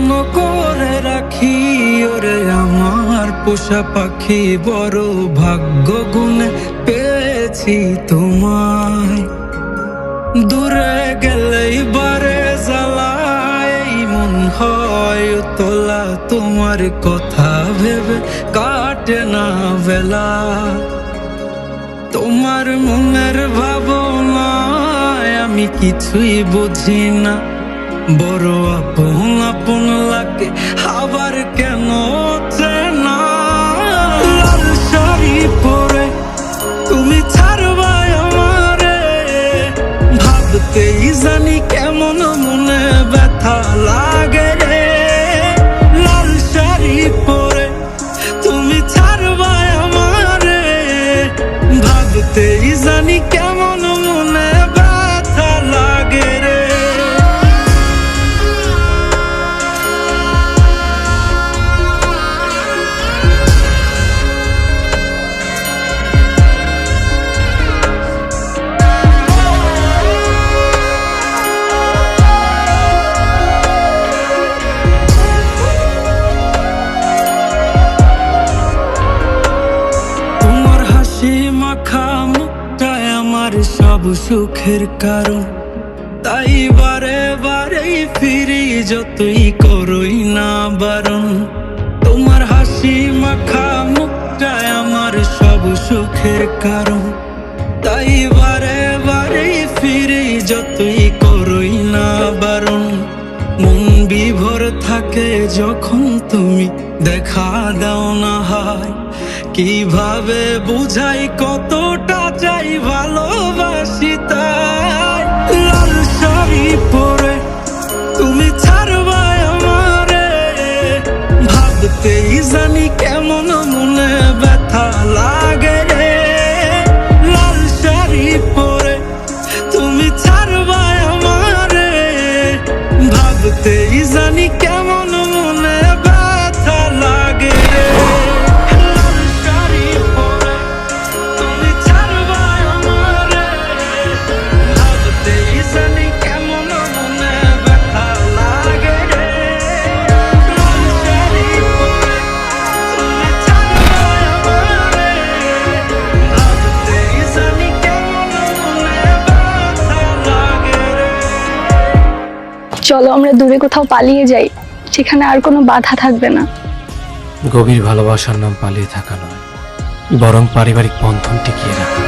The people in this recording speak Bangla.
যত্ন করে রাখি ওরে আমার পোষা পাখি, বড় ভাগ্য গুণে পেয়েছি তোমায়। দূরে গেলেই বারে জ্বালায় মন হয় তোলা, তোমার কথা ভেবে কাটে না বেলা। তোমার মনের ভাবনায় আমি কিছুই বুঝি না, বড় আপন আপন লাগে আবার কেন চেনা। লাল শাড়ি পরে তুমি ছাড়বা আমারে, ভাবতেই জানি কেমন মনে ব্যথা লাগে রে। লাল শাড়ি পরে তুমি ছাড়বা আমারে, ভাবতেই জানি কেমন মনে ব্যথা লাগে রে। মাখা মুখটায় আমার সব সুখের কারণ, তাই বারে বারে ফিরি যতই করই না বারণ। তোমার হাসি মাখা মুখটায় আমার সব সুখের কারণ, তাই বারে বারে ফিরি যতই করই না বারণ। মন বিভোর থাকে যখন তুমি দেখা দাও না হয়, কিভাবে বুঝাই কতটা চাই ভালোবাসি তাই। লাল শাড়ি পরে তুমি ছাড়বা আমারে, ভাবতেই জানি কেমন মনে ব্যথা লাগে রে। লাল শাড়ি পরে তুমি ছাড়বা আমারে, ভাবতেই জানি কেমন মনে ব্যথা লাগে রে। চলো আমরা দূরে কোথাও পালিয়ে যাই, সেখানে আর কোনো বাধা থাকবে না। গভীর ভালোবাসার নাম পালিয়ে থাকা নয়, বরং পারিবারিক বন্ধন টিকিয়ে রাখা।